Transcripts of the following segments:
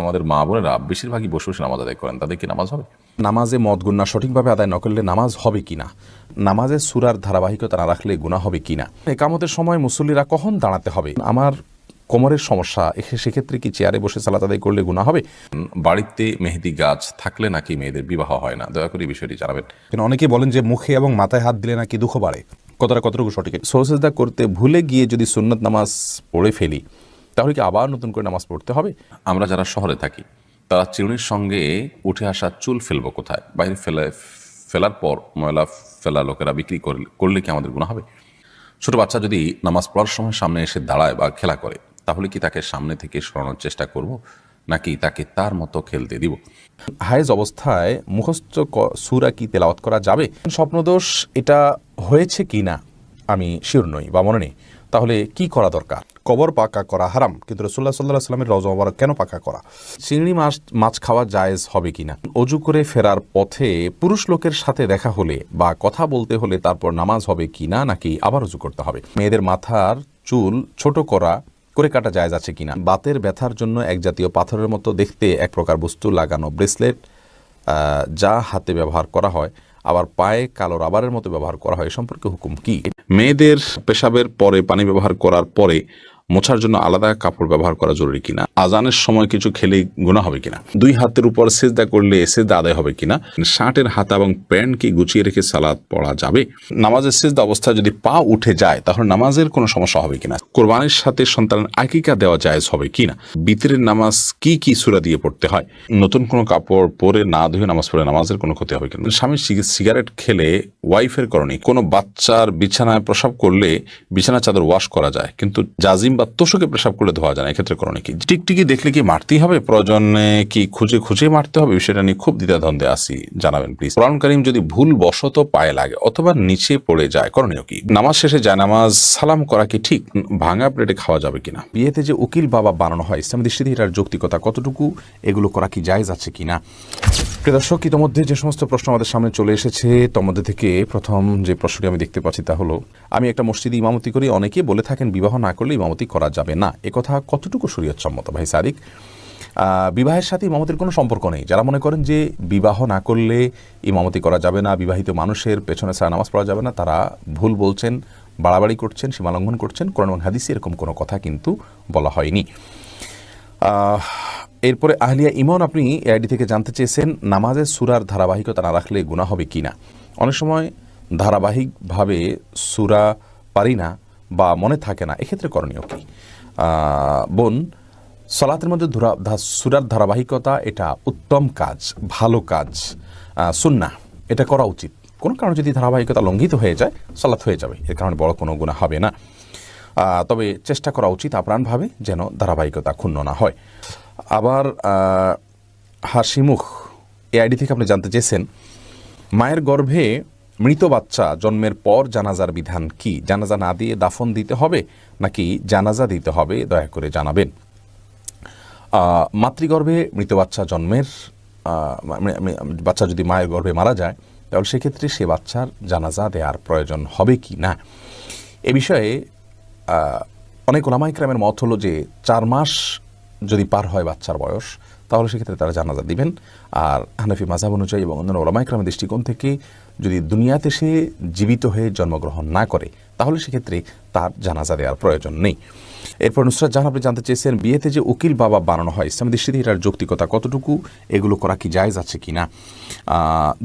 আমাদের মা বোনেরা বেশিরভাগই বসে বসে নামাজ আদায় করেন, তাদের কি নামাজ হবে? নামাজে মদ গুণা সঠিকভাবে আদায় না করলে নামাজ হবে কিনা, নামাজের সুরার ধারাবাহিকতা না রাখলে গুনাহ হবে কিনা, একামতের সময় মুসল্লিরা কখন দাঁড়াতে হবে, আমার কোমরের সমস্যা, সেক্ষেত্রে কি চেয়ারে বসে সালাত আদায় করলে গুনাহ হবে? বাড়িতে মেহেদি গাছ থাকলে নাকি মেয়েদের বিবাহ হয় না, দয়া করে এই বিষয়টি জানাবেন। অনেকে বলেন যে মুখে এবং মাথায় হাত দিলে নাকি দুঃখ বাড়ে, কতটুকু সঠিক? সোজদা করতে ভুলে গিয়ে যদি সুন্নত নামাজ পড়ে ফেলি তাহলে কি আবার নতুন করে নামাজ পড়তে হবে? আমরা যারা শহরে থাকি তারা চিরুনির সঙ্গে উঠে আসা চুল ফেলবো কোথায়? বাইরে ফেলার পর ময়লা ফেলা লোকেরা বিক্রি করলে কি আমাদের গুনাহ হবে? ছোট বাচ্চা যদি নামাজ পড়ার সময় সামনে এসে দাঁড়ায় বা খেলা করে, তাহলে কি তাকে সামনে থেকে সরানোর চেষ্টা করব, নাকি তাকে তার মতো খেলতে দিব? হায়েজ অবস্থায় মুখস্থ সূরা কি তেলাওয়াত করা যাবে? স্বপ্নদোষ এটা হয়েছে কি না আমি শিওর নই বা মনে নেই, তাহলে কি করা দরকার? কবর পাকা করা হারাম, কিন্তু রাসূলুল্লাহ সাল্লাল্লাহু আলাইহি ওয়াসাল্লামের রওজা মোবারক কেন পাকা করা? চিংড়ি মাছ খাওয়া জায়েজ হবে কিনা? অজু করে ফেরার পথে পুরুষ লোকের সাথে দেখা হলে বা কথা বলতে হলে তারপর নামাজ হবে কিনা, নাকি আবার অজু করতে হবে? মেয়েদের মাথার চুল ছোট করে কাটা জায়েজ আছে কিনা? বাতের ব্যথার জন্য এক জাতীয় পাথরের মতো দেখতে এক প্রকার বস্তু লাগানো ব্রেসলেট যা হাতে ব্যবহার করা হয় আবার পায়ে কালো রাবারের মতো ব্যবহার করা হয়, সম্পর্কে হুকুম কি? মেয়েদের পেশাবের পরে পানি ব্যবহার করার পরে মোছার জন্য আলাদা কাপড় ব্যবহার করা জরুরি কিনা? আজানের সময় কিছু খেলে গুনাহ হবে কিনা? দুই হাতের উপর সিজদা করলে সিজদা আদায় হবে কিনা? শার্টের হাতা এবং প্যান্ট কি গুছিয়ে রেখে সালাত পড়া যাবে? নামাজের সিজদা অবস্থায় যদি পা উঠে যায় তাহলে নামাজের কোনো সমস্যা হবে কিনা? কোরবানির সাথে সন্তানের আকিকা দেওয়া জায়েজ হবে কিনা? বিতরের নামাজ কি সূরা দিয়ে পড়তে হয়? নতুন কোনো কাপড় পরে না ধুয়ে নামাজ পড়ে নামাজের কোনো ক্ষতি হবে কিনা? স্বামী সিগারেট খেলে ওয়াইফের করণীয়। কোনো বাচ্চার বিছানায় প্রসাব করলে বিছানা চাদর ওয়াশ করা যায়, কিন্তু জাজিম বা তোষকে পেশাব করলে ধোয়া যায় না, এক্ষেত্রে করণীয় কি? টিকটিকি দেখলে কি মারতেই হবে? প্রয়োজনে কি খুঁজে মারতে হবে? বিষয়টা নিয়ে খুব দ্বিধাদ্বন্দ্বে আসি, জানাবেন প্লিজ। কোরআন কারীম যদি ভুল বশত পায়ে লাগে অথবা নিচে পড়ে যায়, করণীয় কি? নামাজ শেষে জায়নামাজ সালাম করা কি ঠিক? ভাঙা প্লেটে খাওয়া যাবে কিনা? বিয়েতে যে উকিল বাবা বানানো হয়, ইসলামী দৃষ্টিতে এটার যৌক্তিকতা কতটুকু, এগুলো করা কি জায়েজ আছে কিনা? প্রিয় দর্শক, ইতোমধ্যে যে সমস্ত প্রশ্ন আমাদের সামনে চলে এসেছে তার মধ্যে থেকে প্রথম যে প্রশ্নটি আমি দেখতে পাচ্ছি তা হলো, আমি একটা মসজিদে ইমামতি করি, অনেকে বলে থাকেন বিবাহ না করলে ইমামতি করা যাবে না, একথা কতটুকু শরীয়ত সম্মত? ভাই সাদিক, বিবাহের সাথে ইমামতির কোনো সম্পর্ক নেই। যারা মনে করেন যে বিবাহ না করলে ইমামতি করা যাবে না, বিবাহিত মানুষের পেছনে ছাড়া নামাজ পড়া যাবে না, তারা ভুল বলছেন, বাড়াবাড়ি করছেন, সীমালঙ্ঘন করছেন। কোরআন এবং হাদিসে এরকম কোনো কথা কিন্তু বলা হয়নি। এরপরে আহলিয়া ইমন, আপনি এআইডি থেকে জানতে চেয়েছেন নামাজের সূরার ধারাবাহিকতা না রাখলে গুনাহ হবে কিনা। অনেক সময় ধারাবাহিকভাবে সূরা পারি না বা মনে থাকে না, এক্ষেত্রে করণীয় কি? বোন, সালাতের মধ্যে সূরার ধারাবাহিকতা এটা উত্তম কাজ, ভালো কাজ, সুন্নাহ, এটা করা উচিত। কোনো কারণে যদি ধারাবাহিকতা লঙ্ঘিত হয়ে যায় সালাত হয়ে যাবে, এর কারণে বড় কোনো গুনাহ হবে না। তবে চেষ্টা করা উচিত আপ্রাণভাবে যেন ধারাবাহিকতা ক্ষুণ্ণ না হয়। আবার হাসিমুখ এআইডি থেকে আপনি জানতে চেয়েছেন মায়ের গর্ভে মৃত বাচ্চা জন্মের পর জানাজার বিধান কি? জানাজা না দিয়ে দাফন দিতে হবে নাকি জানাজা দিতে হবে, দয়া করে জানাবেন। মাতৃগর্ভে মৃত বাচ্চা জন্মের বাচ্চা যদি মায়ের গর্ভে মারা যায় তাহলে সেক্ষেত্রে সে বাচ্চার জানাজা দেওয়ার প্রয়োজন হবে কি না, এ বিষয়ে অনেক ওলামা ইকরামের মত হলো যে 4 মাস যদি পার হয় বাচ্চার বয়স তাহলে সেক্ষেত্রে তারা জানাজা দিবেন। আর হানাফি মাযহাব অনুযায়ী এবং অন্যান্য ওলামা ইকরামের দৃষ্টিকোণ থেকে যদি দুনিয়াতে সে জীবিত হয়ে জন্মগ্রহণ না করে তাহলে সেক্ষেত্রে তার জানাজা দেওয়ার প্রয়োজন নেই। এরপর নুসরাত জাহান, আপনি জানতে চেয়েছেন বিয়েতে যে উকিল বাবা বানানো হয় ইসলামী দৃষ্টিতে এটার যৌক্তিকতা কতটুকু, এগুলো করা কি জায়েজ আছে কিনা?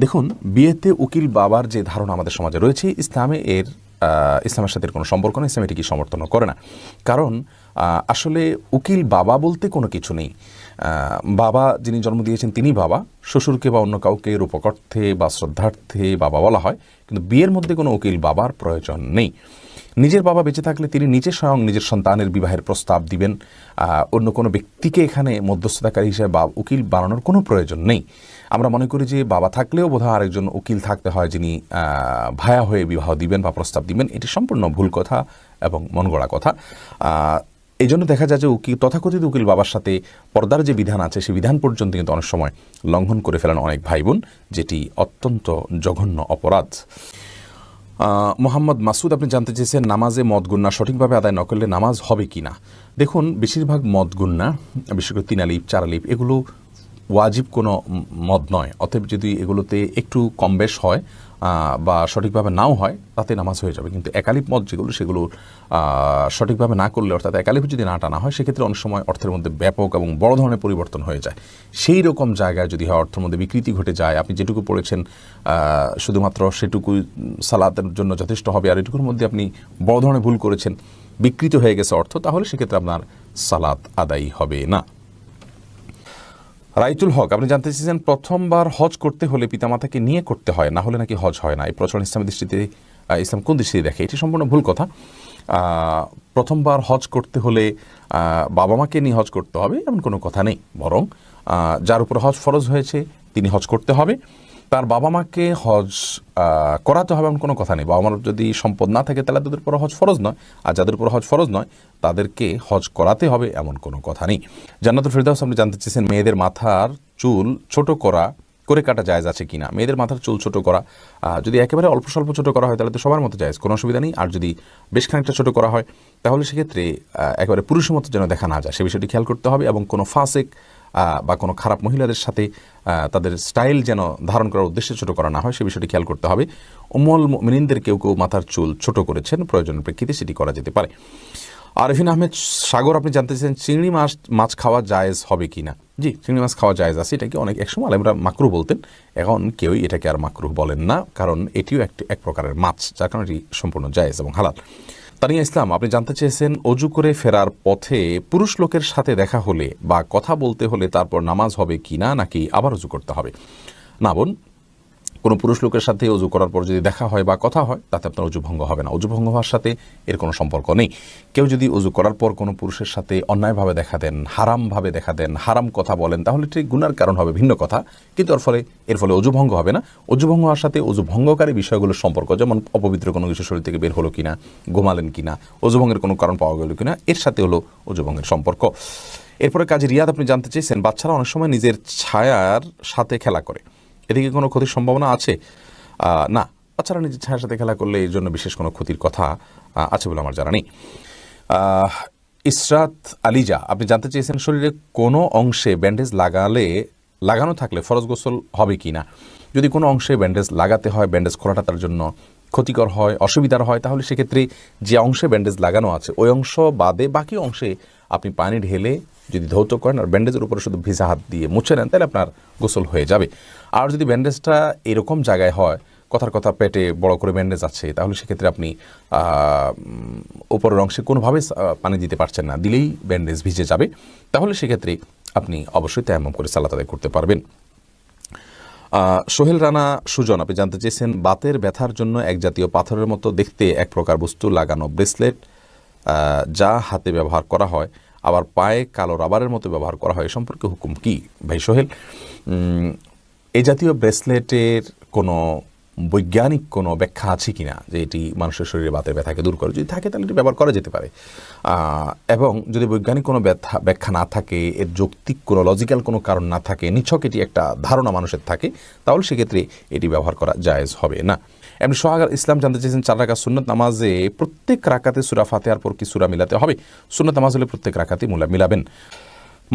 দেখুন, বিয়েতে উকিল বাবার যে ধারণা আমাদের সমাজে রয়েছে, ইসলামের সাথে কোনো সম্পর্ক নেই, ইসলাম এটিকে সমর্থন করে না। কারণ আসলে উকিল বাবা বলতে কোনো কিছু নেই। বাবা যিনি জন্ম দিয়েছেন তিনি বাবা, শ্বশুরকে বা অন্য কাউকে রূপকর্থে বা শ্রদ্ধার্থে বাবা বলা হয়, কিন্তু বিয়ের মধ্যে কোনো উকিল বাবার প্রয়োজন নেই। নিজের বাবা বেঁচে থাকলে তিনি নিজে স্বয়ং নিজের সন্তানের বিবাহের প্রস্তাব দিবেন, অন্য কোনো ব্যক্তিকে এখানে মধ্যস্থতাকারী হিসেবে বা উকিল বানানোর কোনো প্রয়োজন নেই। আমরা মনে করি যে বাবা থাকলেও বোধহয় আরেকজন উকিল থাকতে হয় যিনি ভায়া হয়ে বিবাহ দিবেন বা প্রস্তাব দিবেন, এটি সম্পূর্ণ ভুল কথা এবং মনগড়া কথা। এই জন্য দেখা যায় যে তথাকথিত উকিল বাবার সাথে পর্দার যে বিধান আছে সেই বিধান পর্যন্ত কিন্তু অনেক সময় লঙ্ঘন করে ফেলেন অনেক ভাই বোন, যেটি অত্যন্ত জঘন্য অপরাধ। মোহাম্মদ মাসুদ আপনি জানতে চেয়েছেন নামাজে মদ গুন্না সঠিকভাবে আদায় না করলে নামাজ হবে কি না। দেখুন, বেশিরভাগ মদ গুন্না, বিশেষ করে 3 আলিফ 4 আলিফ, এগুলো ওয়াজিব কোনো মদ নয়। অতএব যদি এগুলোতে একটু কম বেশ হয় বা সঠিকভাবে নাও হয়, তাতে নামাজ হয়ে যাবে। কিন্তু একালিপ মদ যেগুলো, সেগুলো সঠিকভাবে না করলে, অর্থাৎ একালিপ যদি না টানা হয়, সেক্ষেত্রে অনেক সময় অর্থের মধ্যে ব্যাপক এবং বড় ধরনের পরিবর্তন হয়ে যায়। সেই রকম জায়গায় যদি হয়, অর্থের মধ্যে বিকৃতি ঘটে যায়, আপনি যেটুকু পড়েছেন শুধুমাত্র সেটুকু সালাতের জন্য যথেষ্ট হবে, আর এটুকুর মধ্যে আপনি বড় ধরনের ভুল করেছেন, বিকৃত হয়ে গেছে অর্থ, তাহলে সেক্ষেত্রে আপনার সালাত আদায়ী হবে না। রাইতুল হক আপনি জানতে চেয়েছেন প্রথমবার হজ করতে হলে পিতামাতাকে নিয়ে করতে হয়, না হলে নাকি হজ হয় না। এই প্রচলন ইসলামের দৃষ্টিতে, ইসলাম কোন দৃষ্টিতে দেখে? এটি সম্পূর্ণ ভুল কথা। প্রথমবার হজ করতে হলে বাবা মাকে নিয়ে হজ করতে হবে এমন কোনো কথা নেই। বরং যার উপর হজ ফরজ হয়েছে তিনি হজ করতে হবে, তার বাবা মাকে হজ করাতে হবে এমন কোনো কথা নেই। বাবা মার যদি সম্পদ না থাকে তাহলে তাদের উপর হজ ফরজ নয়, আর যাদের উপর হজ ফরজ নয় তাদেরকে হজ করাতে হবে এমন কোনো কথা নেই। জান্নাতুল ফেরদাউস আপনি জানতে চেয়েছেন মেয়েদের মাথার চুল ছোট করে কাটা জায়েজ আছে কিনা। মেয়েদের মাথার চুল ছোট করা যদি একেবারে অল্প স্বল্প ছোট করা হয় তাহলে তো সবার মতো জায়েজ, কোনো অসুবিধা নেই। আর যদি বেশ খানিকটা ছোট করা হয় তাহলে সেক্ষেত্রে একেবারে পুরুষের মতো যেন দেখা না যায় সে বিষয়টি খেয়াল করতে হবে, এবং কোনো ফাসেক বা কোনো খারাপ মহিলাদের সাথে তাদের স্টাইল যেন ধারণ করার উদ্দেশ্যে ছোট করা না হয় সে বিষয়টি খেয়াল করতে হবে। উম্মুল মুমিনিনদের কেউ কেউ মাথার চুল ছোট করেছেন, প্রয়োজনের প্রেক্ষিতে সেটি করা যেতে পারে। আরিফিন আহমেদ সাগর আপনি জানতে চাইছেন চিংড়ি মাছ খাওয়া জায়েজ হবে কি না। জি, চিংড়ি মাছ খাওয়া জায়েজ আছে। এটাকে অনেক একসময় আলেমরা মাকরুহ বলতেন, এখন কেউই এটাকে আর মাকরুহ বলেন না, কারণ এটিও এক প্রকারের মাছ, যার কারণে এটি সম্পূর্ণ জায়েজ এবং হালাল। তানিয়া ইসলাম আপনি জানতে চেয়েছেন অজু করে ফেরার পথে পুরুষ লোকের সাথে দেখা হলে বা কথা বলতে হলে তারপর নামাজ হবে কি না, নাকি আবার অজু করতে হবে? না বোন, কোনো পুরুষ লোকের সাথে অজু করার পর যদি দেখা হয় বা কথা হয় তাতে আপনার অজু ভঙ্গ হবে না। অজু ভঙ্গ হওয়ার সাথে এর কোনো সম্পর্ক নেই। কেউ যদি অজু করার পর কোনো পুরুষের সাথে অন্যায়ভাবে দেখা দেন, হারামভাবে দেখা দেন, হারাম কথা বলেন, তাহলে ঠিক গুনার কারণ হবে, ভিন্ন কথা, কিন্তু এর ফলে অজু ভঙ্গ হবে না। অজু ভঙ্গ হওয়ার সাথে অজু ভঙ্গকারী বিষয়গুলোর সম্পর্ক, যেমন অপবিত্র কোনো কিছু শরীর থেকে বের হলো কিনা, ঘুমালেন কিনা, অজু ভঙ্গের কোনো কারণ পাওয়া গেল কিনা, এর সাথে হলো অজু ভঙ্গের সম্পর্ক। এরপরে কাজী রিয়াদ আপনি জানতে চেয়েছেন বাচ্চারা অনেক সময় নিজের ছায়ার সাথে খেলা করে, এদিকে কোনো ক্ষতির সম্ভাবনা আছে? না, বাচ্চারা নিজের ছায়ার সাথে খেলা করলে এর জন্য বিশেষ কোনো ক্ষতির কথা আছে বলে আমার জানা নেই। ইসরাত আলিজা আপনি জানতে চেয়েছেন শরীরে কোনো অংশে ব্যান্ডেজ লাগানো থাকলে ফরজ গোসল হবে কি না। যদি কোনো অংশে ব্যান্ডেজ লাগাতে হয়, ব্যান্ডেজ খোলাটা তার জন্য ক্ষতিকর হয়, অসুবিধার হয়, তাহলে সেক্ষেত্রে যে অংশে ব্যান্ডেজ লাগানো আছে ওই অংশ বাদে বাকি অংশে আপনি পানি ঢেলে যদি ধৌত করেন আর ব্যান্ডেজের উপরে শুধু ভিজা হাত দিয়ে মুছে নেন, তাহলে আপনার গোসল হয়ে যাবে। আর যদি ব্যান্ডেজটা এরকম জায়গায় হয়, কথার কথা পেটে বড় করে ব্যান্ডেজ আছে, তাহলে সেক্ষেত্রে আপনি উপরের অংশে কোনোভাবে পানি দিতে পারছেন না, দিলেই ব্যান্ডেজ ভিজে যাবে, তাহলে সেক্ষেত্রে আপনি অবশ্যই তায়াম্মুম করে সালাত আদায় করতে পারবেন। সোহেল রানা সুজন আপনি জানতে চেয়েছেন বাতের ব্যথার জন্য এক জাতীয় পাথরের মতো দেখতে এক প্রকার বস্তু লাগানো ব্রেসলেট যা হাতে ব্যবহার করা হয় আবার পায়ে কালো রাবারের মতো ব্যবহার করা হয়, এ সম্পর্কে হুকুম কি? ভাই সোহেল, এই জাতীয় ব্রেসলেটের কোনো বৈজ্ঞানিক কোনো ব্যাখ্যা আছে কিনা যে এটি মানুষের শরীরে বাতের ব্যথাকে দূর করে? যদি থাকে তাহলে এটি ব্যবহার করা যেতে পারে, এবং যদি বৈজ্ঞানিক কোনো ব্যাখ্যা না থাকে, এর যৌক্তিক কোনো লজিক্যাল কোনো কারণ না থাকে, নিছক এটি একটা ধারণা মানুষের থাকে, তাহলে সেক্ষেত্রে এটি ব্যবহার করা জায়েজ হবে না। এমনি সোহাগ ইসলাম জানতে চেয়েছেন 4 রাকাত সুন্নত নামাজে প্রত্যেক রাকাতে সূরা ফাতিহার পর কি সূরা মিলাতে হবে? সুন্নত নামাজ হলে প্রত্যেক রাকাতে মিলাবেন।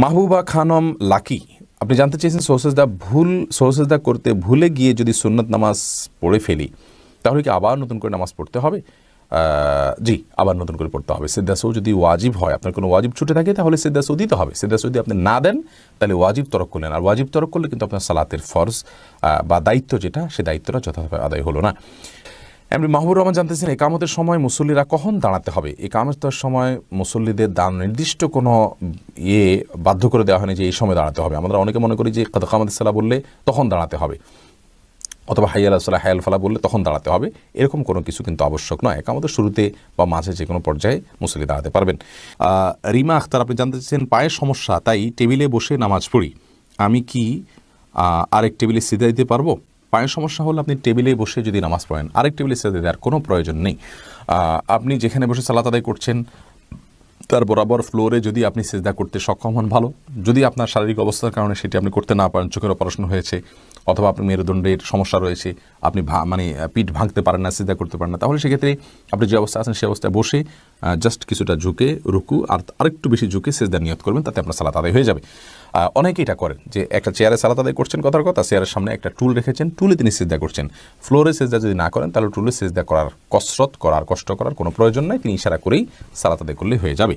মাহবুবা খানম লাকি আপনি জানতে চেয়েছেন সহসেজদা করতে ভুলে গিয়ে যদি সুন্নত নামাজ পড়ে ফেলি তাহলে কি আবার নতুন করে নামাজ পড়তে হবে? জি, আবার নতুন করে পড়তে হবে। সিজদা সহু যদি ওয়াজিব হয়, আপনার কোনো ওয়াজিব ছুটে থাকে তাহলে সিজদা সহু দিতে হবে। সিজদা সহু যদি আপনি না দেন তাহলে ওয়াজিব তরক করলেন, আর ওয়াজিব তরক করলে কিন্তু আপনার সালাতের ফরজ বা দায়িত্ব যেটা, সে দায়িত্বটা যথাযথ আদায় হলো না। এমনি মাহবুর রহমান জানতেছেন একামতের সময় মুসল্লিরা কখন দাঁড়াতে হবে? একামতের সময় মুসল্লিদের নির্দিষ্ট কোনো বাধ্য করে দেওয়া হয়নি যে এই সময় দাঁড়াতে হবে। আমরা অনেকে মনে করি যে কদ কামাতিস সালাহ বললে তখন দাঁড়াতে হবে, অথবা হাইয়া আলাস সালাহ হায়াল ফালা বললে তখন দাঁড়াতে হবে, এরকম কোনো কিছু কিন্তু আবশ্যক নয়। একামতের শুরুতে বা মাঝে যে কোনো পর্যায়ে মুসল্লি দাঁড়াতে পারবেন। রিমা আখতার আপনি জানতে চাচ্ছেন পায়ের সমস্যা, তাই টেবিলে বসে নামাজ পড়ি, আমি কি আরেক টেবিলে সিজদা দিতে পারবো? পায়ের সমস্যা হলে আপনি টেবিলে বসে যদি নামাজ পড়েন আরেক টেবিলে সিজদা দেওয়ার কোনো প্রয়োজন নেই। আপনি যেখানে বসে সালাত আদায় করছেন তার বরাবর ফ্লোরে যদি আপনি সিজদা করতে সক্ষম হন ভালো, যদি আপনার শারীরিক অবস্থার কারণে সেটি আপনি করতে না পারেন, চোখের অপারেশন হয়েছে অথবা আপনি মেরুদণ্ডের সমস্যা রয়েছে, আপনি মানে পিঠ ভাঙতে পারেন না, সিজদা করতে পারেন না, তাহলে সেক্ষেত্রে আপনি যে অবস্থা আছেন সেই অবস্থায় বসে জাস্ট কিছুটা ঝুঁকে রুকু আর আরেকটু বেশি ঝুঁকে সিজদা নিয়ত করবেন, তাতে আপনার সালাত আদায় হয়ে যাবে। অনেকে এটা করেন যে একটা চেয়ারে সালাত আদায় করছেন, কথার কথা চেয়ারের সামনে একটা টুল রেখেছেন, টুলে তিনি সিজদা করছেন। ফ্লোরে সিজদা যদি না করেন তাহলে টুলে সিজদা করার কষ্ট করার কোনো প্রয়োজন নাই, তিনি ইশারা করেই সালাত আদায় করলে হয়ে যাবে।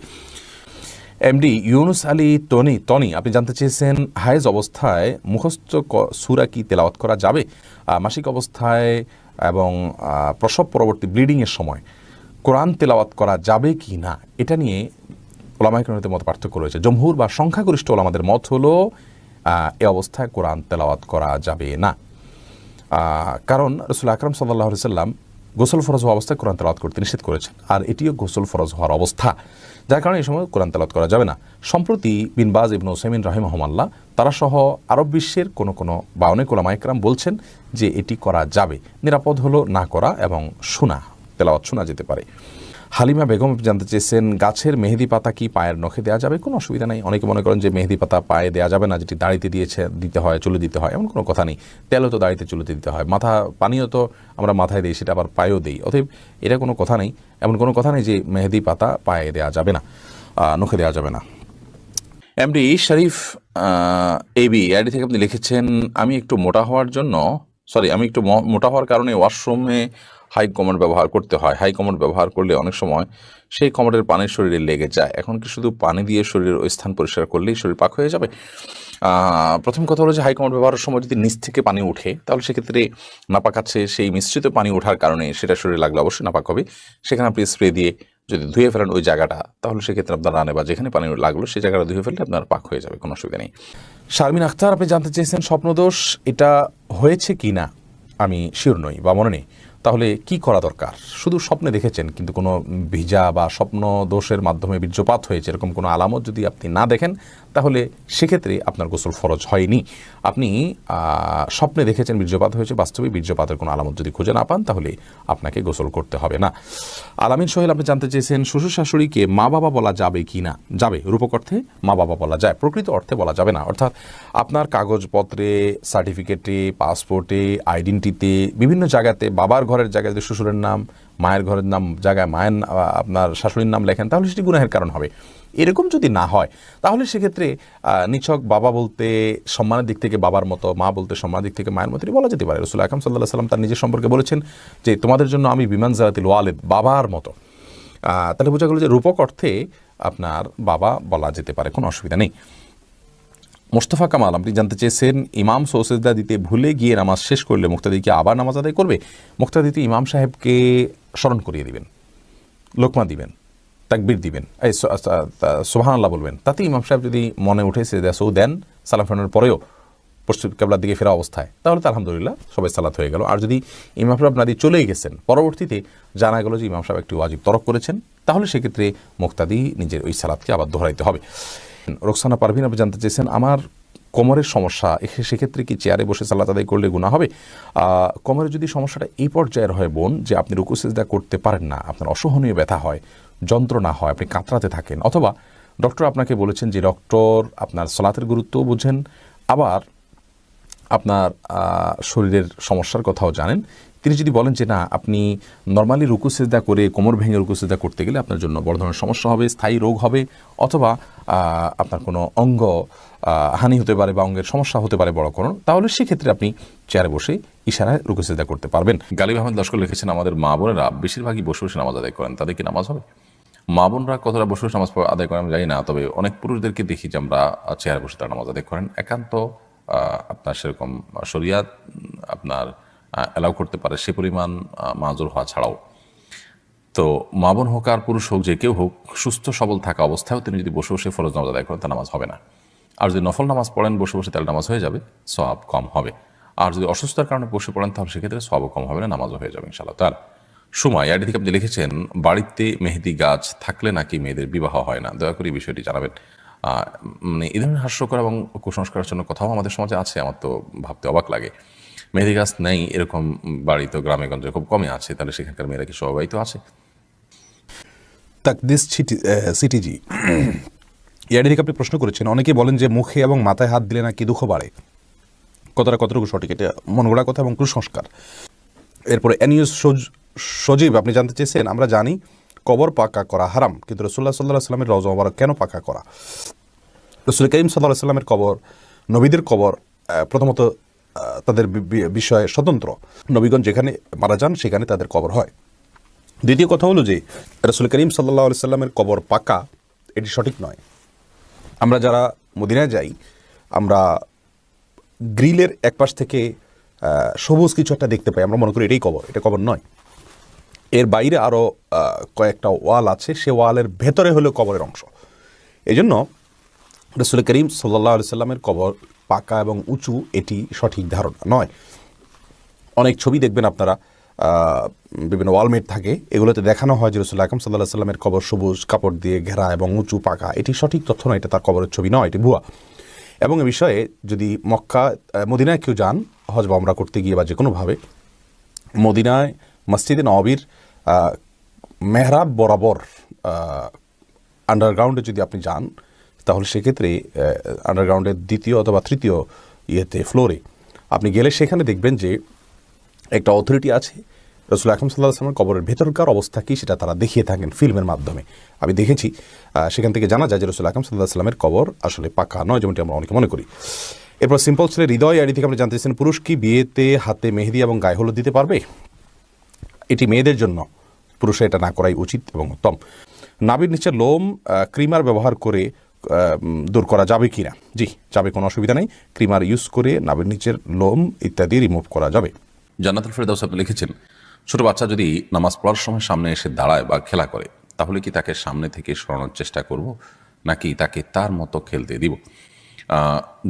এমডি ইউনুস আলী টনি আপনি জানতে চেয়েছেন হায়েজ অবস্থায় মুখস্থ সূরা কি তেলাওয়াত করা যাবে? মাসিক অবস্থায় এবং প্রসব পরবর্তী ব্লিডিংয়ের সময় কোরআন তেলাওয়াত করা যাবে কি না, এটা নিয়ে ওলামায়ে কেরামের মত পার্থক্য রয়েছে। জমহুর বা সংখ্যাগরিষ্ঠ ওলামাদের মত হলো এ অবস্থায় কোরআন তেলাওয়াত করা যাবে না, কারণ রাসূল আকরাম সাল্লাল্লাহু আলাইহি সাল্লাম গোসল ফরজ হওয়া অবস্থায় কোরআন তেলাওয়াত করতে নিষেধ করেছেন, আর এটিও গোসল ফরজ হওয়ার অবস্থা, যার কারণে এই সময় কোরআন তেলাওয়াত করা যাবে না। সম্প্রতি বিন বাজ ইবনে উসাইমিন রাহিমাহুল্লাহ তারা সহ আরব বিশ্বের কোনো বা অনেক ওলামায়ে কেরাম বলছেন যে এটি করা যাবে, নিরাপদ হলো না করা এবং শোনা, তেলাওয়াত শোনা যেতে পারে। হালিমা বেগম জানতে চেয়েছেন গাছের মেহেদি পাতা কি পায়ের নখে দেওয়া যাবে? কোনো অসুবিধা নেই। অনেকে মনে করেন যে মেহেদি পাতা পায়ে দেওয়া যাবে না, যেটি দাড়িতে দিতে হয়, চুলে দিতে হয়, এমন কোনো কথা নেই। তেলও তো দাড়িতে চুলে দিতে হয়, পানিও তো আমরা মাথায় দিই, সেটা আবার পায়েও দিই, অতএব এটা কোনো কথা নেই, এমন কোনো কথা নেই যে মেহেদি পাতা পায়ে দেওয়া যাবে না, নখে দেওয়া যাবে না। এমডি শরীফ এবি আইডি থেকে আপনি লিখেছেন আমি একটু মোটা হওয়ার কারণে ওয়াশরুমে হাই কমোড ব্যবহার করতে হয়। হাই কমোড ব্যবহার করলে অনেক সময় সেই কমোডের পানি শরীরে লেগে যায়। এখন কি শুধু পানি দিয়ে শরীরের ওই স্থান পরিষ্কার করলেই শরীর পাক হয়ে যাবে? প্রথম কথা হলো যে হাই কমোড ব্যবহারের সময় যদি নিচ থেকে পানি ওঠে তাহলে সেক্ষেত্রে নাপাক আছে, সেই মিশ্রিত পানি ওঠার কারণে সেটা শরীরে লাগলে অবশ্যই নাপাক হবে। সেখানে আপনি স্প্রে দিয়ে যদি ধুয়ে ফেলেন ওই জায়গাটা, তাহলে সেক্ষেত্রে আপনার রানে বা যেখানে পানি লাগলো সেই জায়গাটা ধুয়ে ফেললে আপনার পাক হয়ে যাবে, কোনো অসুবিধা নেই। শারমিন আখতার আপনি জানতে চেয়েছেন স্বপ্নদোষ এটা হয়েছে কি না আমি শিওর নই বা মনে নেই, তাহলে কি করা দরকার? শুধু স্বপ্নে দেখেছেন কিন্তু কোনো ভিজা বা স্বপ্ন দোষের মাধ্যমে বীর্যপাত হয়েছে এরকম কোনো আলামত যদি আপনি না দেখেন তাহলে সেক্ষেত্রে আপনার গোসল ফরজ হয়নি। আপনি স্বপ্নে দেখেছেন বীর্যপাত হয়েছে, বাস্তবে বীর্যপাতের কোনো আলামত যদি খুঁজে না পান তাহলে আপনাকে গোসল করতে হবে না। আলামিন সোহেল আপনি জানতে চেয়েছেন শ্বশুর শাশুড়িকে মা বাবা বলা যাবে কি না? যাবে, রূপক অর্থে মা বাবা বলা যায়, প্রকৃত অর্থে বলা যাবে না। অর্থাৎ আপনার কাগজপত্রে, সার্টিফিকেটে, পাসপোর্টে, আইডেন্টিতে, বিভিন্ন জায়গাতে বাবার ঘরের জায়গায় যদি শ্বশুরের নাম, মায়ের ঘরের নাম জায়গায় আপনার শাশুড়ির নাম লেখেন তাহলে সেটি গুনাহের কারণ হবে। এরকম যদি না হয় তাহলে সেক্ষেত্রে নিছক বাবা বলতে সম্মানের দিক থেকে বাবার মতো, মা বলতে সম্মানের দিক থেকে মায়ের মতোই বলা যেতে পারে। রাসূল আকরাম সাল্লাল্লাহু আলাইহি সাল্লাম তার নিজের সম্পর্কে বলেছেন যে তোমাদের জন্য আমি বিমানজালাতিল ওয়ালিদ, বাবার মতো। তাহলে বোঝা গেল যে রূপক অর্থে আপনার বাবা বলা যেতে পারে, কোনো অসুবিধা নেই। মোস্তফা কামাল আপনি জানতে চেয়েছেন ইমাম সৌসেজদা দিতে ভুলে গিয়ে নামাজ শেষ করলে মুক্তাদিকে আবার নামাজ আদায় করবে? মুক্তাদিতে ইমাম সাহেবকে স্মরণ করিয়ে দিবেন, লোকমা দিবেন, তাকবীর দিবেন, সুবহানাল্লাহ বলবেন, তাতে ইমাম সাহেব যদি মনে উঠে সেজদা সৌ দেন সালাম ফেরানোর পরেও পশ্চিম কিবলার দিকে ফেরা অবস্থায়, তাহলে তো আলহামদুলিল্লাহ সবাই সালাত হয়ে গেল। আর যদি ইমাম সাহেব আপনাদের চলেই গেছেন, পরবর্তীতে জানা গেল যে ইমাম সাহেব একটি ওয়াজিব তরক করেছেন, তাহলে সেক্ষেত্রে মুক্তাদি নিজের ওই সালাতকে আবার দোহরাইতে হবে। রোকসানা পারভিন আপনি জানতে চেয়েছেন আমার কোমরের সমস্যা, সেক্ষেত্রে কি চেয়ারে বসে সালাত আদায় করলে গুনাহ হবে? কোমরের যদি সমস্যাটা এই পর্যায়ের হয় বোন যে আপনি রুকু সিজদা করতে পারেন না, আপনার অসহনীয় ব্যথা হয়, যন্ত্রণা হয়, আপনি কাতরাতে থাকেন, অথবা ডক্টর আপনাকে বলেছেন যে ডক্টর আপনার সালাতের গুরুত্বও বুঝেন, আবার আপনার শরীরের সমস্যার কথাও জানেন, তিনি যদি বলেন যে না আপনি নর্মালি রুকু সিজদা করে কোমর ভেঙে রুকু সিজদা করতে গেলে আপনার জন্য বড় ধরনের সমস্যা হবে, স্থায়ী রোগ হবে, অথবা আপনার কোনো অঙ্গ হানি হতে পারে বা অঙ্গের সমস্যা হতে পারে বড় কোনো, তাহলে সেক্ষেত্রে আপনি চেয়ারে বসে ইশারায় রুকু সিজদা করতে পারবেন। গালিব আহমেদ লস্কর লিখেছেন আমাদের মা বোনেরা বেশিরভাগই বসে বসে নামাজ আদায় করেন, তাদের কি নামাজ হবে? মা বোনরা কতটা বসে বসে নামাজ আদায় করেন আমি জানি না, তবে অনেক পুরুষদেরকে দেখি যে আমরা চেয়ারে বসে তারা নামাজ আদায় করেন। একান্ত আপনার সেরকম শরিয়াত আপনার অ্যালাউ করতে পারে সে পরিমাণ মাজুর হওয়া ছাড়াও, তো মা বোন হোক আর পুরুষ হোক যে কেউ হোক সুস্থ সবল থাকা অবস্থায়ও তিনি যদি বসে বসে ফরজ নামাজ আদায় করেন তার নামাজ হবে না। আর যদি নফল নামাজ পড়েন বসে বসে তাহলে নামাজ হয়ে যাবে, সওয়াব কম হবে। আর যদি অসুস্থতার কারণে বসে পড়েন তাহলে সেক্ষেত্রে সওয়াবও কম হবে না, নামাজও হয়ে যাবে ইনশাআল্লাহ। তার সময় আইডি থেকে আপনি লিখেছেন বাড়িতে মেহেদি গাছ থাকলে নাকি মেয়েদের বিবাহ হয় না, দয়া করে এই বিষয়টি জানাবেন। মানে এই ধরনের হাস্যকর এবং কুসংস্কারের জন্য কথাও আমাদের সমাজে আছে, আমার তো ভাবতে অবাক লাগে। মেহেদি গাছ নেই এরকম বাড়ি তো গ্রামে গঞ্জে খুব কমই আছে, তাহলে সেখানকার মেয়েরা কি সবাই তো আছে? তাকদিস সিটিজি ইয়াডি থেকে আপনি প্রশ্ন করেছেন অনেকে বলেন যে মুখে এবং মাথায় হাত দিলে নাকি দুঃখ বাড়ে, কথাটা কতটুকু সঠিক, এটা মন গড়া কথা এবং কুসংস্কার। এরপরে এনিউস সজীব, আপনি জানতে চেয়েছেন, আমরা জানি কবর পাকা করা হারাম, কিন্তু রাসূলুল্লাহ সাল্লাল্লাহু আলাইহি ওয়াসাল্লামের রওজা মুবারক কেন পাকা করা? রাসূল করিম সাল্লাল্লাহু আলাইহি ওয়াসাল্লামের কবর, নবীদের কবর প্রথমত তাদের বিষয়ে স্বতন্ত্র। নবীগণ যেখানে মারা যান সেখানে তাদের কবর হয়। দ্বিতীয় কথা হলো যে রাসূল করিম সাল্লাল্লাহু আলাইহি ওয়াসাল্লামের কবর পাকা, এটি সঠিক নয়। আমরা যারা মদিনায় যাই, আমরা গ্রিলের একপাশ থেকে সবুজ কিছু একটা দেখতে পাই, আমরা মনে করি এটাই কবর, এটা কবর নয়। এর বাইরে আরও কয়েকটা ওয়াল আছে, সে ওয়ালের ভেতরে হলো কবরের অংশ। এই জন্য রাসূল করিম সাল্লাল্লাহু আলাইহি ওয়াসাল্লামের কবর পাকা এবং উঁচু, এটি সঠিক ধারণা নয়। অনেক ছবি দেখবেন আপনারা, বিভিন্ন ওয়ালমেট থাকে, এগুলোতে দেখানো হয় যে রাসূল আকরাম সাল্লাল্লাহু আলাইহি ওয়াসাল্লামের কবর সবুজ কাপড় দিয়ে ঘেরা এবং উঁচু পাকা। এটি সঠিক তথ্য নয়, এটা তার কবরের ছবি নয়, এটি ভুয়া। এবং এ বিষয়ে যদি মদিনায় কেউ যান হজ বা উমরা করতে গিয়ে বা যে কোনোভাবে, মদিনায় মসজিদে নববীর মেহরাব বরাবর আন্ডারগ্রাউন্ডে যদি আপনি যান, তাহলে সেক্ষেত্রে আন্ডারগ্রাউন্ডের দ্বিতীয় অথবা তৃতীয় ফ্লোরে আপনি গেলে সেখানে দেখবেন যে একটা অথরিটি আছে, রাসূল আকরাম সাল্লাল্লাহু আলাইহি ওয়াসাল্লামের কবরের ভেতরকার অবস্থা কী সেটা তারা দেখিয়ে থাকেন ফিল্মের মাধ্যমে। আমি দেখেছি, সেখান থেকে জানা যায় যে রাসূল আকরাম সাল্লাল্লাহু আলাইহি ওয়াসাল্লামের কবর আসলে পাকা নয়, যেমনটি আমরা অনেকে মনে করি। এরপর সিম্পল ছেলে হৃদয় আইডি থেকে আপনি জানতে চাইছেন, পুরুষ কি বিয়েতে হাতে মেহেদি এবং গায়ে হলুদ দিতে পারবে? এটি মেয়েদের জন্য, পুরুষের এটা না করাই উচিত এবং উত্তম। নাভির নিচের লোম ক্রিমার ব্যবহার করে দূর করা যাবে কি না? জি, যাবে, কোনো অসুবিধা নেই। ক্রিমার ইউজ করে নাভির নিচের লোম ইত্যাদি রিমুভ করা যাবে। জান্নাতুল ফেরদাউস আপনি লিখেছেন, ছোট বাচ্চা যদি নামাজ পড়ার সময় সামনে এসে দাঁড়ায় বা খেলা করে, তাহলে কি তাকে সামনে থেকে সরানোর চেষ্টা করব, নাকি তাকে তার মতো খেলতে দিব?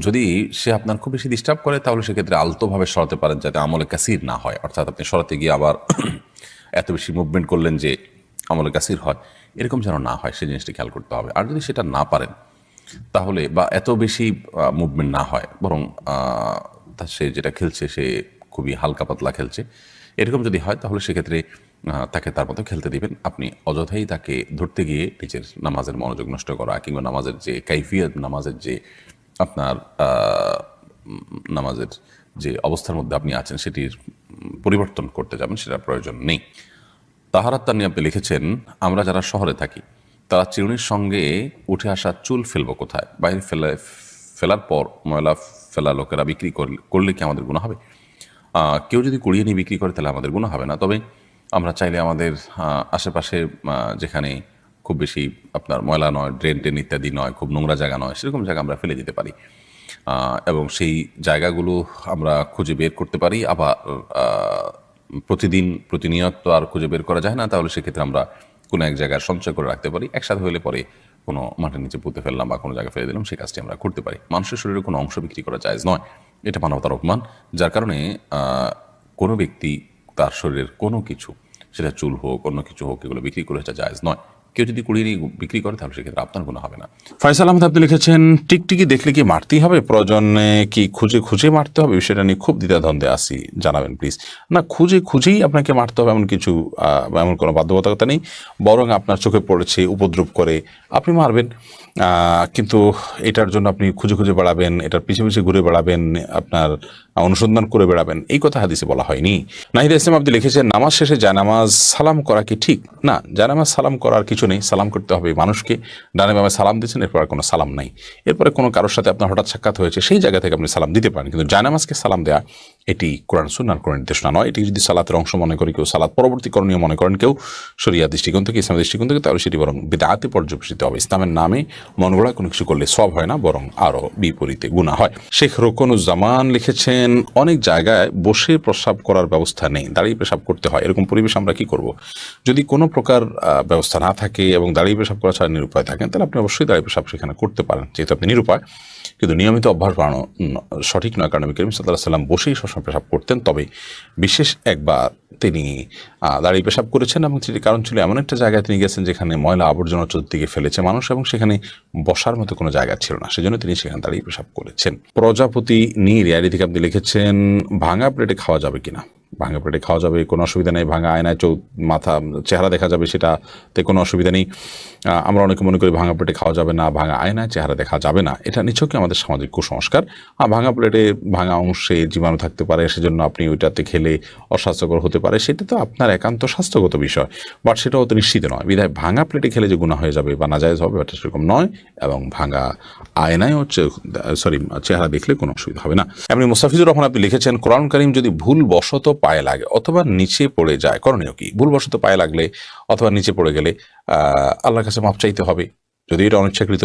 যদি সে আপনার খুব বেশি ডিস্টার্ব করে, তাহলে সেক্ষেত্রে আলতোভাবে সরাতে পারেন, যাতে আমলে কাসির না হয়। অর্থাৎ আপনি সরাতে গিয়ে আবার এত বেশি মুভমেন্ট করলেন যে আমলে কাসির হয়, এরকম যেন না হয়, সেই জিনিসটি খেয়াল করতে হবে। আর যদি সেটা না পারেন, তাহলে বা এত বেশি মুভমেন্ট না হয়, বরং সে যেটা খেলছে সে খুবই হালকা পাতলা খেলছে, এরকম যদি হয়, তাহলে সেক্ষেত্রে তাকে তার মতো খেলতে দিবেন। আপনি অযথাই তাকে ধরতে গিয়ে নিজের নামাজের মনোযোগ নষ্ট করা, কিংবা নামাজের যে কাইফিয়ত, নামাজের যে আপনার নামাজের যে অবস্থার মধ্যে আপনি আছেন সেটির পরিবর্তন করতে যাবেন, সেটার প্রয়োজন নেই। তাহারাত তানি আপনি লিখেছেন, আমরা যারা শহরে থাকি তারা চিরুনির সঙ্গে উঠে আসা চুল ফেলবো কোথায়? বাইরে ফেলার পর ময়লা ফেলা লোকেরা বিক্রি করলে কি আমাদের গুনাহ হবে? কেউ যদি কুড়িয়ে নিয়ে বিক্রি করে তাহলে আমাদের গুনাহ হবে না। তবে আমরা চাইলে আমাদের আশেপাশে যেখানে খুব বেশি আপনার ময়লা নয়, ড্রেন ইত্যাদি নয়, খুব নোংরা জায়গা নয়, সেরকম জায়গা আমরা ফেলে দিতে পারি, এবং সেই জায়গাগুলো আমরা খুঁজে বের করতে পারি। আবার প্রতিনিয়ত আর খুঁজে বের করা যায় না, তাহলে সেক্ষেত্রে আমরা কোনো এক জায়গায় সঞ্চয় করে রাখতে পারি। একসাথে হলে পরে কোনো মাটির নিচে পুঁতে ফেললাম বা কোনো জায়গায় ফেলে দিলাম, সেই কাজটি আমরা করতে পারি। মানুষের শরীরে কোনো অংশ বিক্রি করা জায়েজ নয়, এটা মানবতার অপমান। যার কারণে কোনো ব্যক্তি তার শরীরের কোনো কিছু, সেটা চুল হোক অন্য কিছু হোক, এগুলো বিক্রি করে এটা জায়েজ নয়। কেউ যদি কুড়িয়ে নিয়ে বিক্রি করে, তাহলে সেক্ষেত্রে আপনার কোনো হবে না। ফয়সাল আহমেদ আপনি লিখেছেন, টিকটিকি দেখলে কি মারতেই হবে? প্রয়োজনে কি খুঁজে খুঁজে মারতে হবে? বিষয়টা নিয়ে খুব দ্বিধাদ্বন্দ্বে আসি, জানাবেন প্লিজ। না, খুঁজেই আপনাকে মারতে হবে এমন কিছু, এমন কোনো বাধ্যবাধকতা নেই। বরং আপনার চোখে পড়েছে, উপদ্রব করে, আপনি মারবেন। কিন্তু এটার জন্য আপনি খুঁজে খুঁজে বেড়াবেন, এটার পিছিয়ে পিছিয়ে ঘুরে বেড়াবেন, আপনার অনুসন্ধান করে বেড়াবেন, এই কথা হাদিসে বলা হয়নি। নাহিদ ইসলাম আপনি লিখেছেন, নামাজ শেষে জায়নামাজ সালাম করা কি ঠিক? না, জায়নামাজ সালাম করার কিছু নেই। সালাম করতে হবে মানুষকে। ডানে বামে সালাম দিচ্ছেন, এরপর আর কোনো সালাম নাই। এরপরে কোনো কারোর সাথে আপনার হঠাৎ সাক্ষাৎ হয়েছে, সেই জায়গা থেকে আপনি সালাম দিতে পারেন, কিন্তু জায়নামাজকে সালাম দেওয়া এটি কোরআন সুন্নাহর কোনো নির্দেশনা নয়। এটি যদি সালাতের অংশ মনে করে কেউ, সালাত পরবর্তী করণীয় মনে করেন কেউ, শরিয়া দৃষ্টিকোণ থেকে, ইসলামের দৃষ্টিকোণ থেকে, তাহলে সেটি বরং বিদআতে পর্যবেসিত হবে। ইসলামের নামে মন গড়া কোনো কিছু করলে সওয়াব হয় না, বরং আরও বিপরীতে গুনাহ হয়। শেখ রোকনুজ্জামান লিখেছেন, অনেক জায়গায় বসে প্রস্রাব করার ব্যবস্থা নেই, দাঁড়িয়ে পেশাব করতে হয়, এরকম পরিবেশ আমরা কি করব? যদি কোনো প্রকার ব্যবস্থা না থাকে এবং দাঁড়িয়ে পেশাব করা ছাড়া নিরুপায় থাকেন, তাহলে আপনি অবশ্যই দাঁড়িয়ে পেশাব সেখানে করতে পারেন, যেহেতু আপনি নিরুপায়। কিন্তু নিয়মিত অভ্যাস বাড়ানো সঠিক নয়, কারণ নবী করিম সাল্লাল্লাহু আলাইহি ওয়াসাল্লাম বসেই সবসময় পেশাব করতেন। তবে বিশেষ একবার তিনি দাঁড়িয়ে পেশাব করেছেন, এবং সেটির কারণ ছিল এমন একটা জায়গায় তিনি গেছেন যেখানে ময়লা আবর্জনা চতুর্দিকে ফেলেছে মানুষ, এবং সেখানে বসার মতো কোনো জায়গা ছিল না, সেজন্য তিনি সেখানে দাঁড়িয়ে পেশাব করেছেন। প্রজাপতি নীর ইয়ারি থেকে আপনি লিখেছেন, ভাঙা প্লেটে খাওয়া যাবে কিনা? ভাঙা প্লেটে খাওয়া যাবে, কোনো অসুবিধা নেই। ভাঙা আয়নায় মাথা চেহারা দেখা যাবে, সেটাতে কোনো অসুবিধা নেই। আমরা অনেকে মনে করি ভাঙা প্লেটে খাওয়া যাবে না, ভাঙা আয়নায় চেহারা দেখা যাবে না। এটা নিছকই আমাদের সামাজিক কুসংস্কার। ভাঙা প্লেটে ভাঙা অংশে জীবাণু থাকতে পারে, সেজন্য আপনি ওইটাতে খেলে অস্বাস্থ্যকর হতে পারে, সেটা তো আপনার একান্ত স্বাস্থ্যগত বিষয়, বাট সেটাও তো নিশ্চিত নয়। বিধায় ভাঙা প্লেটে খেলে যে গুনাহ হয়ে যাবে বা নাজায়েজ হবে, এটা সেরকম নয়। এবং ভাঙা আয়নায় চেহারা দেখলে কোনো অসুবিধা হবে না। এমনি মুস্তাফিজুর রহমান আপনি লিখেছেন, কোরআন কারীম যদি ভুলবশত পায়ে লাগে অথবা নিচে পড়ে যায়, করণীয় কি? ভুলবশত পায়ে লাগলে অথবা নিচে পড়ে গেলে আল্লাহর কাছে মাপ চাইতে হবে, যদি এটা অনিচ্ছাকৃত,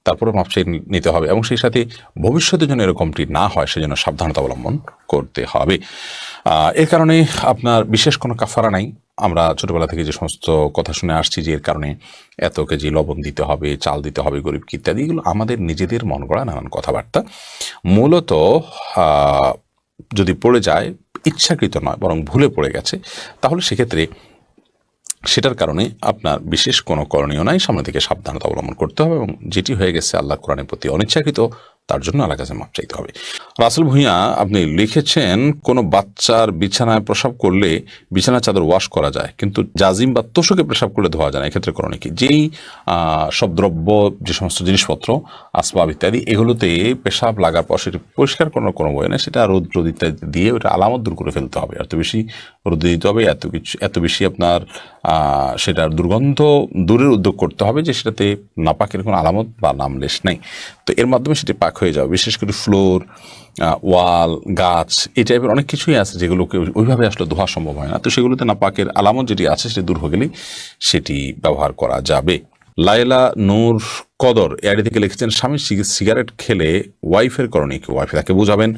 তারপরে মাপ চাই নিতে হবে, এবং সেই সাথে ভবিষ্যতে যেন এরকমটি না হয় সেজন্য সাবধানতা অবলম্বন করতে হবে। এর কারণে আপনার বিশেষ কোনো কাফারা নাই। আমরা ছোটবেলা থেকে যে সমস্ত কথা শুনে আসছি যে এর কারণে এত কেজি লবণ দিতে হবে, চাল দিতে হবে গরিবকে ইত্যাদি, এগুলো আমাদের নিজেদের মন গড়া নানান কথাবার্তা। মূলত যদি পড়ে যায়, ইচ্ছাকৃত নয় বরং ভুলে পড়ে গেছে, তাহলে সেক্ষেত্রে সেটার কারণে আপনার বিশেষ কোনো করণীয় নাই, সামনে থেকে সাবধানতা অবলম্বন করতে হবে, এবং যেটি হয়ে গেছে আল্লাহ কোরআনের প্রতি অনিচ্ছাকৃত, তার জন্য আল্লাহর কাছে মাপ চাইতে হবে। রাসেল ভূঁইয়া আপনি লিখেছেন, কোনো বাচ্চার বিছানায় প্রসাব করলে বিছানার চাদর ওয়াশ করা যায়, কিন্তু জাজিম বা তোষকে প্রসাব করলে ধোয়া যায় না, এক্ষেত্রে করণীয় কি? যেই সব দ্রব্য, যে সমস্ত জিনিসপত্র, আসবাব ইত্যাদি, এগুলোতে পেশাব লাগার পর সেটি পরিষ্কার করার কোনো বই নেই, সেটা রোদ ইত্যাদি দিয়ে ওটা আলামত দূর করে ফেলতে হবে। এত বেশি রোদ দিতে হবে, এত বেশি আপনার সেটার দুর্গন্ধ দূরের উদ্যোগ করতে হবে যে সেটাতে নাপাকের কোনো আলামত বা নামলেশ নেই। তো এর মাধ্যমে সেটি পাক হয়ে যাবে। বিশেষ করে ফ্লোর, ওয়াল, গাছ, এই টাইপের অনেক কিছুই আছে যেগুলোকে ওইভাবে আসলে ধোয়া সম্ভব হয় না। তো সেগুলোতে নাপাকের আলামত যেটি আছে সেটি দূর হয়ে গেলেই সেটি ব্যবহার করা যাবে। লাইলা নূর কদর এআইডি থেকে লিখেছেন, স্বামী সিগারেট খেলে ওয়াইফের করণীয় কি? ওয়াইফ তাকে বোঝাবেন,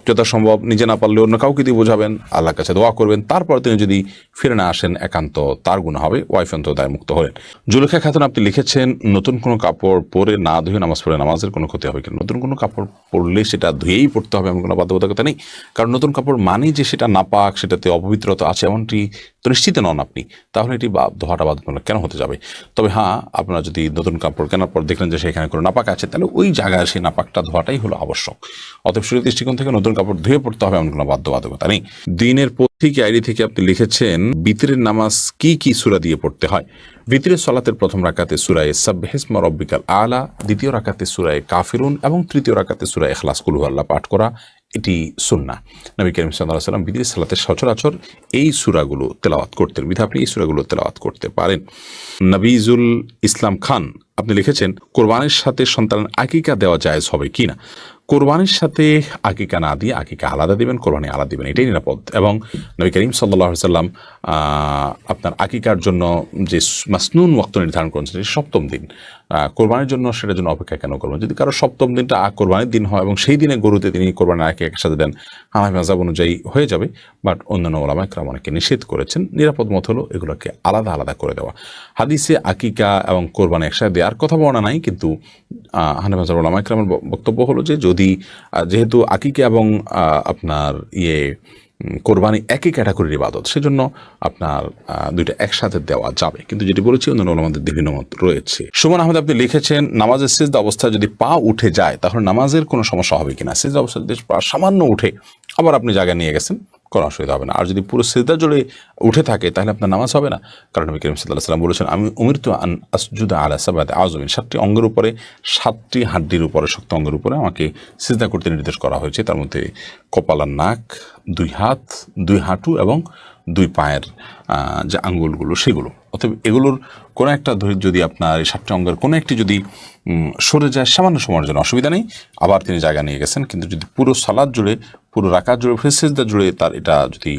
যথাসম্ভব নিজে না পারলে অন্য কাউকে দিয়ে বোঝাবেন, আল্লাহর কাছে দোয়া করবেন, তারপর তিনি যদি ফিরে না আসেন একান্ত তার গুনাহ হবে, ওয়াইফ অন্তত দায় মুক্ত হলেন। জুলেখা খাতুন আপনি লিখেছেন, নতুন কোনো কাপড় পরে না ধুয়ে নামাজ পড়ে নামাজের কোনো ক্ষতি হবে কিনা? নতুন কোনো কাপড় পরলে সেটা ধুয়েই পড়তে হবে এমন কোনো বাধ্যবাধকতা নেই, কারণ নতুন কাপড় মানেই যে সেটা নাপাক, সেটাতে অপবিত্রতা আছে এমনটি তো নিশ্চিত নন আপনি, তাহলে এটি ধোয়াটা বাধ্যতামূলক কেন হতে যাবে? তবে হ্যাঁ, আপনারা যদি নতুন কাপড় কেনার পর দেখলেন যে সেখানে কোনো নাপাক আছে, তাহলে ওই জায়গায় সেই নাপাকটা ধোয়াটাই হলো আবশ্যক। অতএব শরীর দৃষ্টিকোণ থেকে নতুন কাপড় ধুয়ে পড়তে হবে এমন কোনো বাধ্যবাধকতা নেই। দিনের পথিক আইডি থেকে আপনি লিখেছেন, বিতরের নামাজ কি কি সূরা দিয়ে পড়তে হয়? বিতরের সালাতের প্রথম রাকাতে সূরায়ে সাব্বিহিসমা রাব্বিকাল আলা, দ্বিতীয় রাকাতে সূরায়ে কাফিরুন এবং তৃতীয় রাকাতে সূরা ইখলাস কুল হুয়াল্লাহ পাঠ করা, এটি সুন্নাহ। নবী করিম সাল্লাল্লাহু আলাইহি ওয়াসাল্লাম বিতরের সালাতের সচরাচর এই সূরাগুলো তেলাওয়াত করতেন, বিধায় আপনি এই সূরাগুলো তেলাওয়াত করতে পারেন। নবীজুল ইসলাম খান আপনি লিখেছেন, কোরবানির সাথে সন্তানের আকিকা দেওয়া জায়েজ হবে কি না? কোরবানির সাথে আকিকা না দিয়ে আকিকা আলাদা দিবেন, কোরবানি আলাদা দিবেন, এটাই নিরাপদ। এবং নবী করিম সাল্লাল্লাহু আলাইহি ওয়াসাল্লাম আপনার আকিকার জন্য যে মাসনুন ওয়াক্ত নির্ধারণ করেছেন সেটি সপ্তম দিন। কোরবানির জন্য সেটার জন্য অপেক্ষা কেন করবেন? যদি কারো সপ্তম দিনটা কোরবানির দিন হয় এবং সেই দিনে গরুতে তিনি কোরবানির আকিকার সাথে দেন, হানাফি মাযহাব অনুযায়ী হয়ে যাবে, বাট অন্যান্য উলামা ইকরাম অনেকে নিষেধ করেছেন। নিরাপদ মত হলো এগুলোকে আলাদা আলাদা করে দেওয়া। হাদিসে আকিকা এবং কোরবানি একসাথে দেওয়ার কথা বলা নাই, কিন্তু হানাফি মাযহাব উলামা ইকরামের বক্তব্য হলো যে যদি যেহেতু আকিকা এবং আপনার কোরবানি একই ক্যাটাগরির ইবাদত, সেজন্য আপনার দুইটা একসাথে দেওয়া যাবে। কিন্তু যেটি বলেছি অন্যান্য আমাদের বিভিন্ন মত রয়েছে। সুমন আহমেদ আপনি লিখেছেন, নামাজের সিজদা অবস্থায় যদি পা উঠে যায় তাহলে নামাজের কোনো সমস্যা হবে কিনা? সিজদা অবস্থায় যদি পা সামান্য উঠে আবার আপনি জায়গায় নিয়ে গেছেন, কোনো অসুবিধা হবে না। আর যদি পুরো সিজদা জুড়ে উঠে থাকে তাহলে আপনার নামাজ হবে না, কারণ নবী করিম সাল্লাল্লাহু আলাইহি ওয়াসাল্লাম বলেছেন, আমি উমিরতু আন আসজুদা আলা সাবআতি আযমিন, 7টি অঙ্গের উপরে, 7টি হাড্ডির উপরে, শক্ত অঙ্গের উপরে আমাকে সিজদা করতে নির্দেশ করা হয়েছে। তার মধ্যে কপাল আর নাক, 2 হাত, 2 হাঁটু এবং 2 পায়ের যে আঙ্গুলগুলো সেগুলো। অতএব এগুলোর কোনো একটা যদি আপনার এই 7টি অঙ্গের কোনো একটি যদি সরে যায় সামান্য সময়ের জন্য অসুবিধা নেই, আবার তিনি জায়গা নিয়ে গেছেন। কিন্তু যদি পুরো সালাত জুড়ে, পুরো রাকাত জুড়ে, সিজদা জুড়ে তার এটা যদি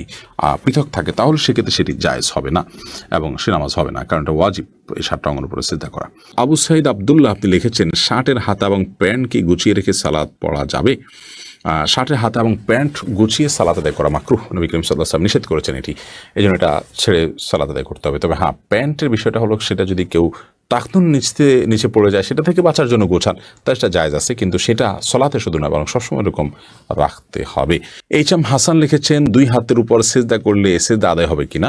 পৃথক থাকে তাহলে সেক্ষেত্রে সেটি জায়েজ হবে না এবং সে নামাজ হবে না, কারণ এটা ওয়াজিব এই 7টা অঙ্গের উপরে সিজদা করা। আবু সাইদ আব্দুল্লাহ আপনি লিখেছেন, শার্টের হাতা এবং প্যান্টকে গুছিয়ে রেখে সালাত পড়া যাবে? শার্টের হাতা এবং প্যান্ট গুছিয়ে সালাত আদায় করা মাকরুহ, নবী করিম সাল্লাল্লাহু আলাইহি ওয়াসাল্লাম নিষেধ করেছেন এটি, এই জন্য এটা ছেড়ে সালাত আদায় করতে হবে। তবে হ্যাঁ, প্যান্টের বিষয়টা হলো সেটা যদি কেউ টাকনুন নিচে পড়ে যায় সেটা থেকে বাঁচার জন্য গোছান, তাই সেটা জায়েজ আছে, কিন্তু সেটা সলাতে শুধু না বরং সবসময় এরকম রাখতে হবে। এইচ.এম. হাসান লিখেছেন, 2 হাতের উপর সিজদা করলে সিজদা আদায় হবে কিনা?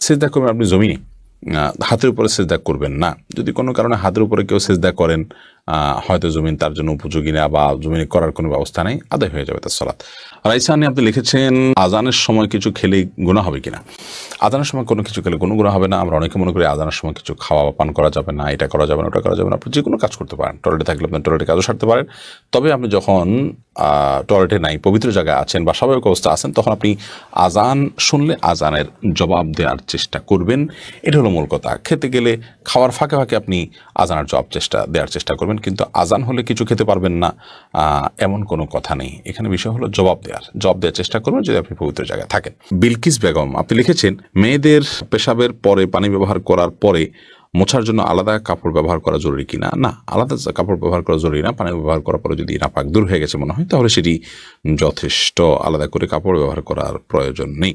সিজদা করবেন আপনি জমিনে, হাতের উপরে সিজদা করবেন না। যদি কোনো কারণে হাতের উপরে কেউ সিজদা করেন, হয়তো জমিন তার জন্য উপযোগী না বা জমিনে করার কোনো ব্যবস্থা নেই, আদায় হয়ে যাবে তার সালাত। রাইসানি আপনি লিখেছেন আজানের সময় কিছু খেলে গুনাহ হবে কিনা। আজানের সময় কোনো কিছু খেলে কোনো গুনাহ হবে না। আমরা অনেকে মনে করি আজানের সময় কিছু খাওয়া বা পান করা যাবে না, এটা করা যাবে না, ওটা করা যাবে না। আপনি যে কোনো কাজ করতে পারেন, টয়লেটে থাকলে আপনি টয়লেটে কাজও সারতে পারেন। তবে আপনি যখন টয়লেটে নাই, পবিত্র জায়গায় আছেন বা স্বাভাবিক অবস্থা আছেন, তখন আপনি আজান শুনলে আজানের জবাব দেওয়ার চেষ্টা করবেন। এটা হলো মূল কথা। খেতে গেলে খাওয়ার ফাঁকে ফাঁকে আপনি আজানের জবাব দেওয়ার চেষ্টা করবেন, কিন্তু আজান হলে কিছু খেতে পারবেন না এমন কোনো কথা নেই। এখানে বিষয় হলো জবাব দেওয়ার চেষ্টা করবেন যদি আপনি পবিত্র জায়গায় থাকেন। বিলকিস বেগম আপনি লিখেছেন মেয়েদের পেশাবের পরে পানি ব্যবহার করার পরে মোছার জন্য আলাদা কাপড় ব্যবহার করা জরুরি কিনা। না, আলাদা কাপড় ব্যবহার করা জরুরি না। পানি ব্যবহার করার পরে যদি নাপাক দূর হয়ে গেছে মনে হয়, তাহলে সেটি যথেষ্ট। আলাদা করে কাপড় ব্যবহার করার প্রয়োজন নেই।